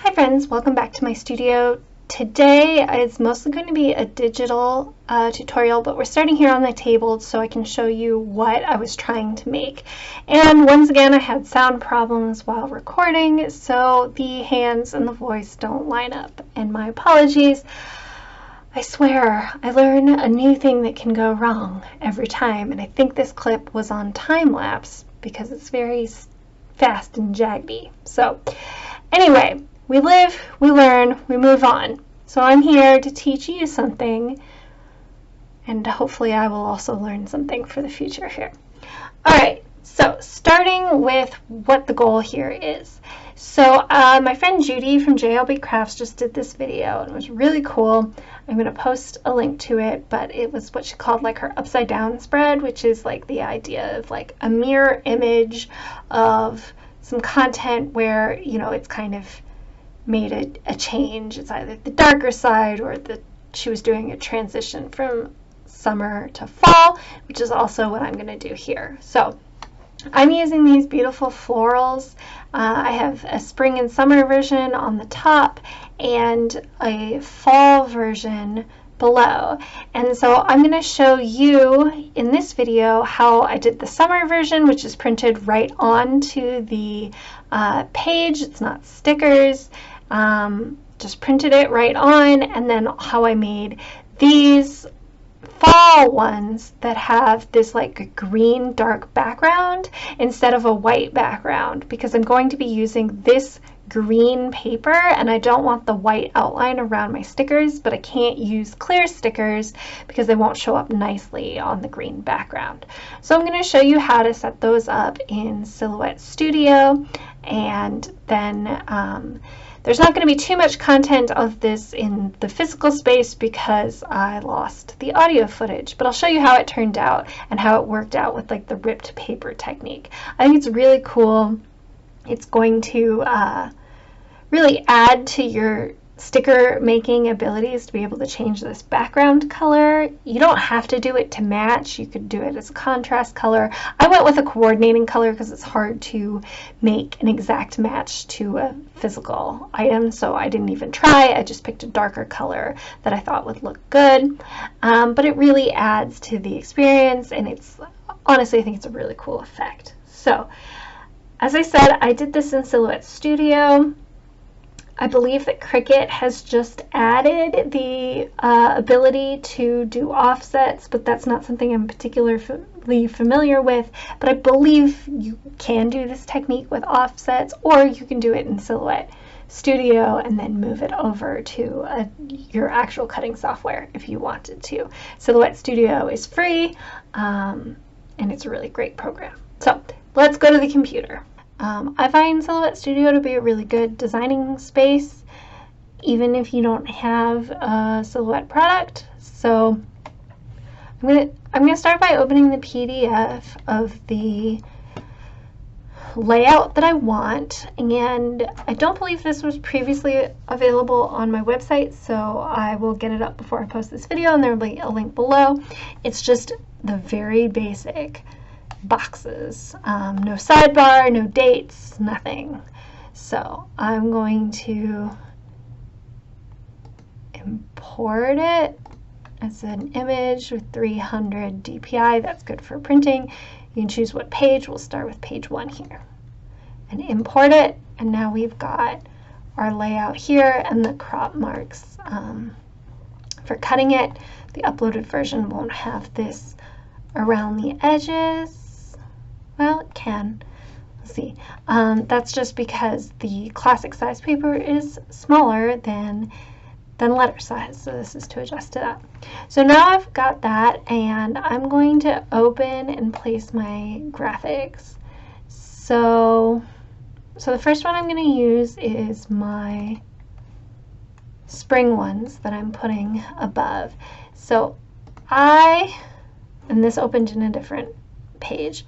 Hi friends, welcome back to my studio. Today it's mostly going to be a digital tutorial, but we're starting here on the table so I can show you what I was trying to make. And once again, I had sound problems while recording, so the hands and the voice don't line up, and my apologies. I swear, I learn a new thing that can go wrong every time, and I think this clip was on time-lapse because it's very fast and jaggedy. So anyway, we live, we learn, we move on. So I'm here to teach you something, and hopefully I will also learn something for the future here. Alright, so starting with what the goal here is. So my friend Judy from JLBCrafts just did this video, and it was really cool. I'm going to post a link to it, but it was what she called like her upside down spread, which is like the idea of like a mirror image of some content where, you know, it's kind of made a change. It's either the darker side or she was doing a transition from summer to fall, which is also what I'm going to do here. So I'm using these beautiful florals. I have a spring and summer version on the top and a fall version below. And so I'm going to show you in this video how I did the summer version, which is printed right onto the page. It's not stickers. Just printed it right on, and then how I made these fall ones that have this like green dark background instead of a white background, because I'm going to be using this green paper and I don't want the white outline around my stickers, but I can't use clear stickers because they won't show up nicely on the green background. So I'm going to show you how to set those up in Silhouette Studio, and then there's not going to be too much content of this in the physical space because I lost the audio footage, but I'll show you how it turned out and how it worked out with like the ripped paper technique. I think it's really cool. It's going to really add to your sticker making abilities to be able to change this background color. You don't have to do it to match. You could do it as a contrast color. I went with a coordinating color because it's hard to make an exact match to a physical item, so I didn't even try. I just picked a darker color that I thought would look good, but it really adds to the experience, and it's honestly, I think it's a really cool effect. So as I said, I did this in Silhouette Studio. I believe that Cricut has just added the ability to do offsets, but that's not something I'm particularly familiar with. But I believe you can do this technique with offsets, or you can do it in Silhouette Studio and then move it over to your actual cutting software if you wanted to. Silhouette Studio is free, and it's a really great program. So let's go to the computer. I find Silhouette Studio to be a really good designing space, even if you don't have a Silhouette product. So I'm gonna start by opening the PDF of the layout that I want, and I don't believe this was previously available on my website, so I will get it up before I post this video, and there will be a link below. It's just the very basic boxes, no sidebar, no dates, nothing. So I'm going to import it as an image with 300 DPI. That's good for printing. You can choose what page. We'll start with page 1 here and import it, and now we've got our layout here and the crop marks for cutting it. The uploaded version won't have this around the edges. Well, it can. Let's see. That's just because the classic size paper is smaller than letter size, so this is to adjust to that. So now I've got that, and I'm going to open and place my graphics. So the first one I'm going to use is my spring ones that I'm putting above. So and this opened in a different page.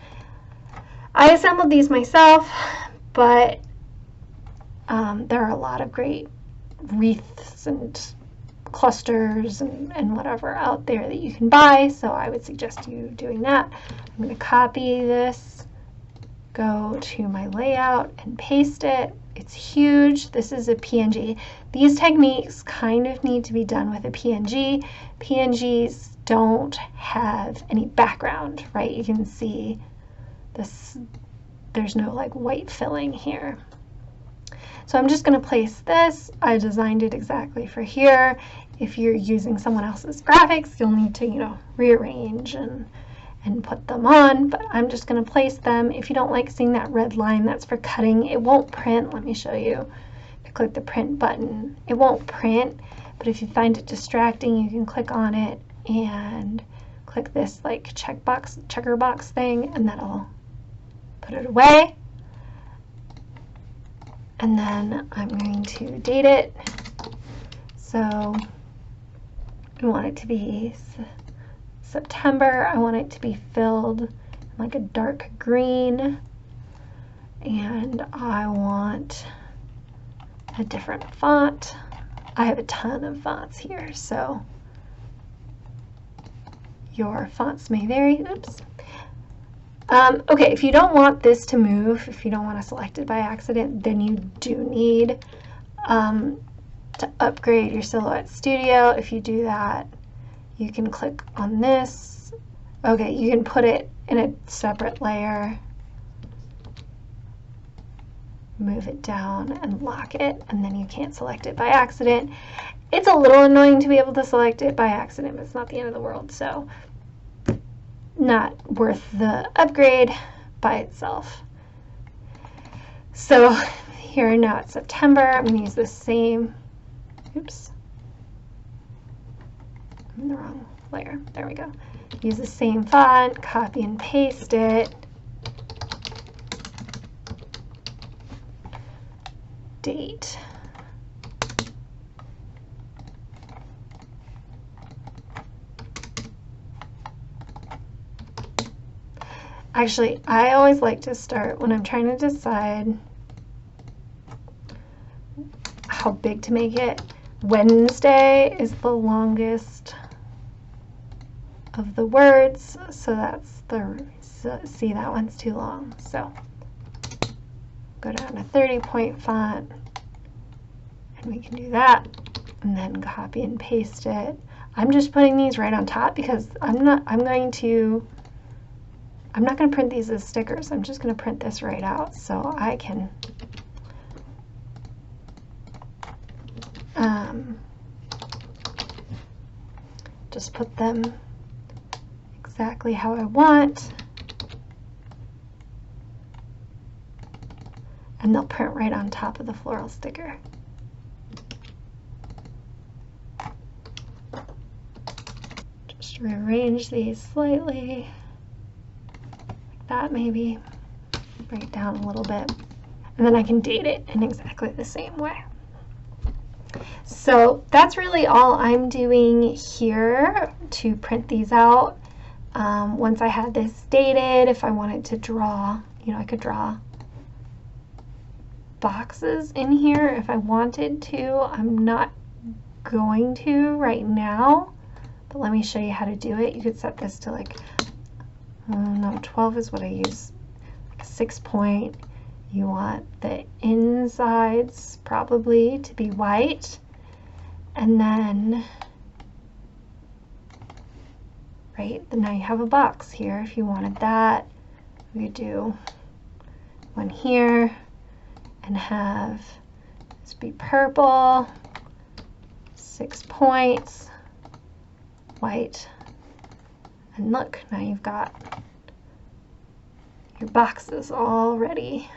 I assembled these myself, but there are a lot of great wreaths and clusters and whatever out there that you can buy, so I would suggest you doing that. I'm going to copy this go to my layout and paste it. It's huge. This is a PNG. These techniques kind of need to be done with a PNG. PNGs don't have any background, right? You can see this, there's no like white filling here. So I'm just going to place this. I designed it exactly for here. If you're using someone else's graphics, you'll need to, you know, rearrange and put them on, but I'm just going to place them. If you don't like seeing that red line, that's for cutting. It won't print. Let me show you. If you click the print button, it won't print, but if you find it distracting, you can click on it and click this like checker box thing, and that'll put it away. And then I'm going to date it. So I want it to be September. I want it to be filled in like a dark green, and I want a different font. I have a ton of fonts here, so your fonts may vary. Oops. Okay, if you don't want this to move, if you don't want to select it by accident, then you do need to upgrade your Silhouette Studio. If you do that, you can click on this. Okay, you can put it in a separate layer, move it down and lock it, and then you can't select it by accident. It's a little annoying to be able to select it by accident, but it's not the end of the world, so not worth the upgrade by itself. So here now it's September. I'm going to use the same, oops, I'm in the wrong layer. There we go. Use the same font, copy and paste it. Date. Actually, I always like to start when I'm trying to decide how big to make it. Wednesday is the longest of the words, so that's the, see, that one's too long. So go down to 30-point font, and we can do that, and then copy and paste it. I'm just putting these right on top because I'm not going to print these as stickers. I'm just going to print this right out so I can just put them exactly how I want, and they'll print right on top of the floral sticker. Just rearrange these slightly. That maybe, bring it down a little bit, and then I can date it in exactly the same way. So that's really all I'm doing here to print these out. Once I had this dated, if I wanted to draw, you know, I could draw boxes in here if I wanted to. I'm not going to right now, but let me show you how to do it. You could set this to like, no, 12 is what I use, like 6-point. You want the insides probably to be white, and then, right, then now you have a box here. If you wanted that, we could do one here and have this be purple, 6 points, white, and look, now you've got your boxes all ready.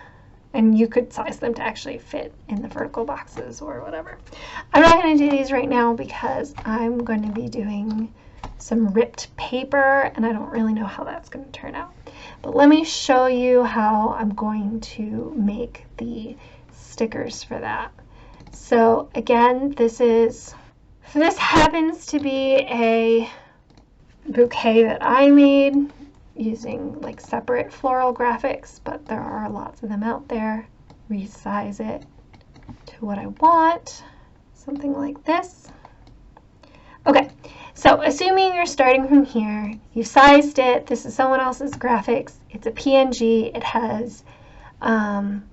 And you could size them to actually fit in the vertical boxes or whatever. I'm not going to do these right now because I'm going to be doing some ripped paper, and I don't really know how that's going to turn out. But let me show you how I'm going to make the stickers for that. So again, this happens to be a bouquet that I made using like separate floral graphics, but there are lots of them out there. Resize it to what I want, something like this. Okay, So assuming you're starting from here, you've sized it, this is someone else's graphics, it's a PNG, it has an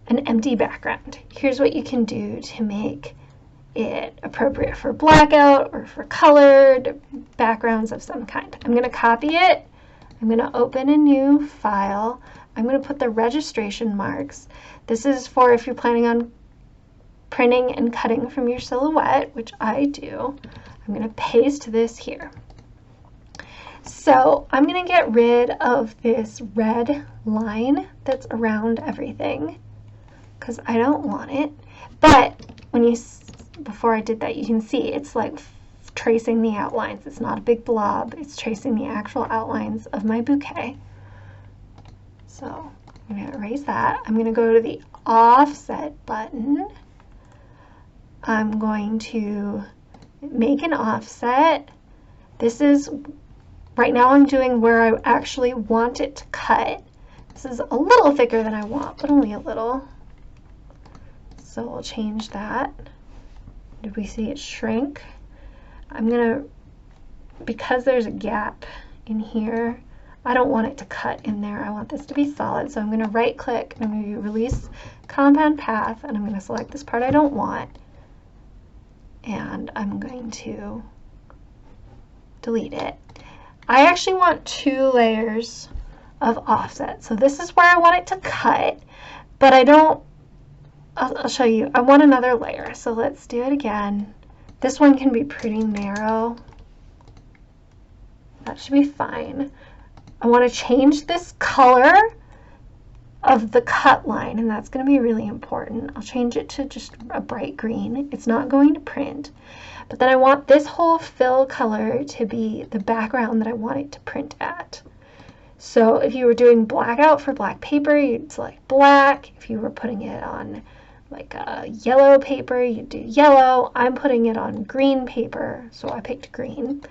empty background. Here's what you can do to make it appropriate for blackout or for colored backgrounds of some kind. I'm going to copy it. I'm going to open a new file. I'm going to put the registration marks. This is for if you're planning on printing and cutting from your silhouette, which I do. I'm going to paste this here. So I'm going to get rid of this red line that's around everything because I don't want it. But when you before I did that, you can see it's like tracing the outlines. It's not a big blob. It's tracing the actual outlines of my bouquet. So I'm going to erase that. I'm going to go to the offset button. I'm going to make an offset. This is, right now I'm doing where I actually want it to cut. This is a little thicker than I want, but only a little. So we'll change that. Did we see it shrink? I'm gonna, because there's a gap in here, I don't want it to cut in there. I want this to be solid. So I'm gonna right click and I'm gonna release compound path and I'm gonna select this part I don't want. And I'm going to delete it. I actually want 2 layers of offset. So this is where I want it to cut, but I don't, I'll show you. I want another layer, so let's do it again. This one can be pretty narrow. That should be fine. I want to change this color of the cut line, and that's going to be really important. I'll change it to just a bright green. It's not going to print, but then I want this whole fill color to be the background that I want it to print at. So if you were doing blackout for black paper, you'd select black. If you were putting it on like a yellow paper, you do yellow. I'm putting it on green paper, so I picked green.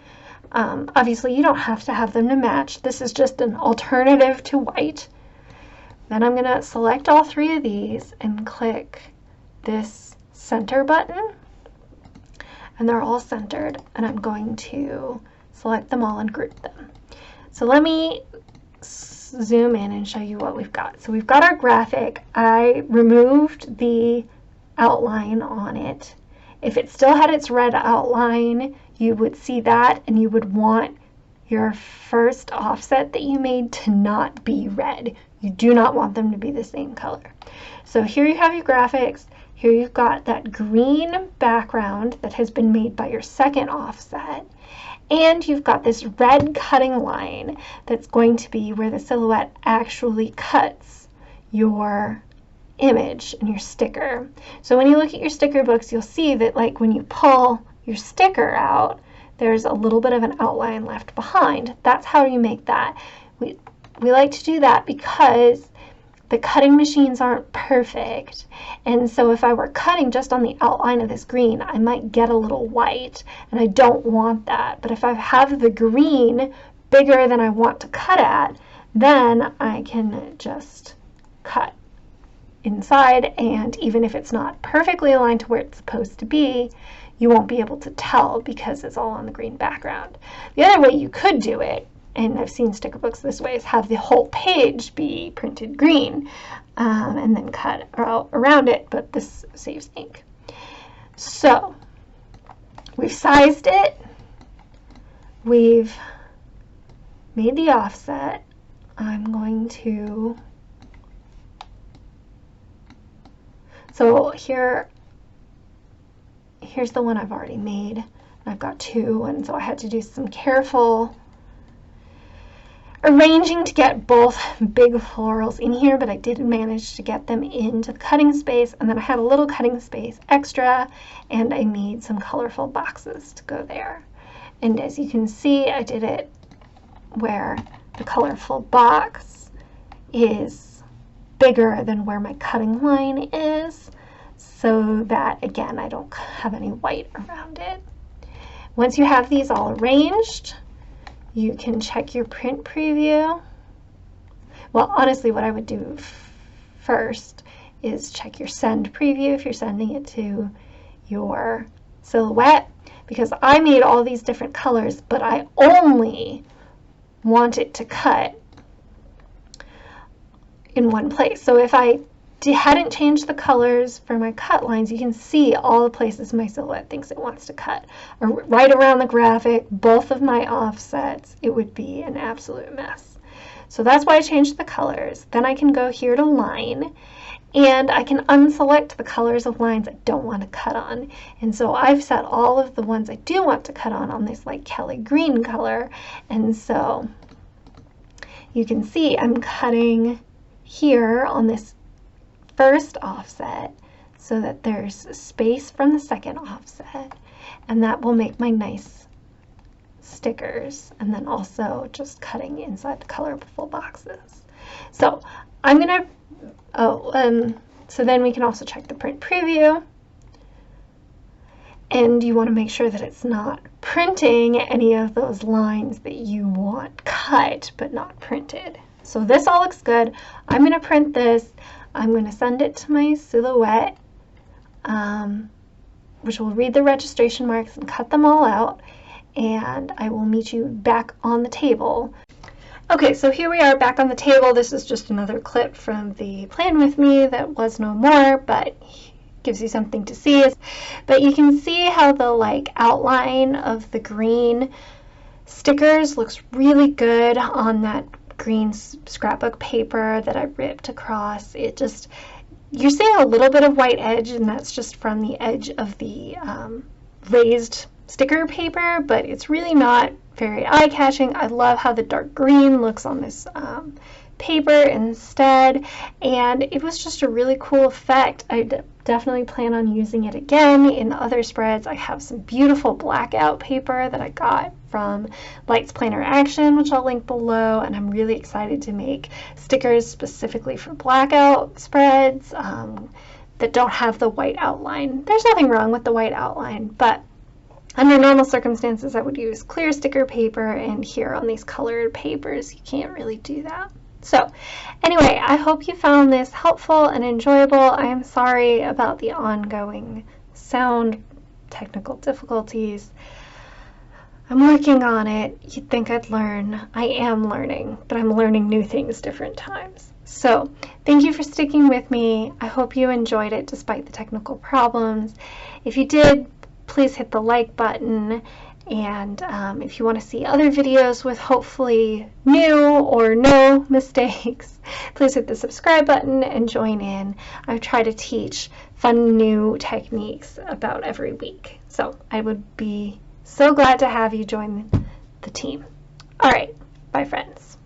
Obviously, you don't have to have them to match. This is just an alternative to white. Then I'm going to select all 3 of these and click this center button. And they're all centered. And I'm going to select them all and group them. So let me zoom in and show you what we've got. So we've got our graphic. I removed the outline on it. If it still had its red outline, you would see that and you would want your first offset that you made to not be red. You do not want them to be the same color. So here you have your graphics. Here you've got that green background that has been made by your second offset. And you've got this red cutting line that's going to be where the silhouette actually cuts your image and your sticker. So when you look at your sticker books, you'll see that like when you pull your sticker out, there's a little bit of an outline left behind. That's how you make that. We like to do that because the cutting machines aren't perfect. And so if I were cutting just on the outline of this green, I might get a little white, and I don't want that. But if I have the green bigger than I want to cut at, then I can just cut inside, and even if it's not perfectly aligned to where it's supposed to be, you won't be able to tell because it's all on the green background. The other way you could do it, and I've seen sticker books this way, is have the whole page be printed green and then cut around it, but this saves ink. So we've sized it, we've made the offset. I'm going to, so here's the one I've already made. I've got 2, and so I had to do some careful arranging to get both big florals in here, but I did manage to get them into the cutting space, and then I had a little cutting space extra, and I made some colorful boxes to go there. And as you can see, I did it where the colorful box is bigger than where my cutting line is, so that, again, I don't have any white around it. Once you have these all arranged, you can check your print preview. Well, honestly, what I would do first is check your send preview if you're sending it to your silhouette, because I made all these different colors, but I only want it to cut in one place. So if I hadn't changed the colors for my cut lines, you can see all the places my silhouette thinks it wants to cut. Right around the graphic, both of my offsets, it would be an absolute mess. So that's why I changed the colors. Then I can go here to line, and I can unselect the colors of lines I don't want to cut on. And so I've set all of the ones I do want to cut on this like Kelly green color. And so you can see I'm cutting here on this first offset so that there's space from the second offset, and that will make my nice stickers, and then also just cutting inside the colorful boxes. So I'm gonna so then we can also check the print preview, and you want to make sure that it's not printing any of those lines that you want cut but not printed. So this all looks good. I'm going to print this. I'm going to send it to my silhouette, which will read the registration marks and cut them all out, and I will meet you back on the table. Okay, so here we are back on the table. This is just another clip from the Plan With Me that was no more, but gives you something to see. But you can see how the like outline of the green stickers looks really good on that green scrapbook paper that I ripped across. It just, you're seeing a little bit of white edge, and that's just from the edge of the raised sticker paper, but it's really not very eye-catching. I love how the dark green looks on this paper instead, and it was just a really cool effect. I definitely plan on using it again in other spreads. I have some beautiful blackout paper that I got from Lights Planner Action, which I'll link below, and I'm really excited to make stickers specifically for blackout spreads that don't have the white outline. There's nothing wrong with the white outline, but under normal circumstances I would use clear sticker paper, and here on these colored papers you can't really do that. So anyway, I hope you found this helpful and enjoyable. I am sorry about the ongoing sound technical difficulties. I'm working on it. You'd think I'd learn. I am learning, but I'm learning new things different times. So thank you for sticking with me. I hope you enjoyed it despite the technical problems. If you did, please hit the like button, and if you want to see other videos with hopefully new or no mistakes, please hit the subscribe button and join in. I try to teach fun new techniques about every week, so I would be so glad to have you join the team. All right, bye friends.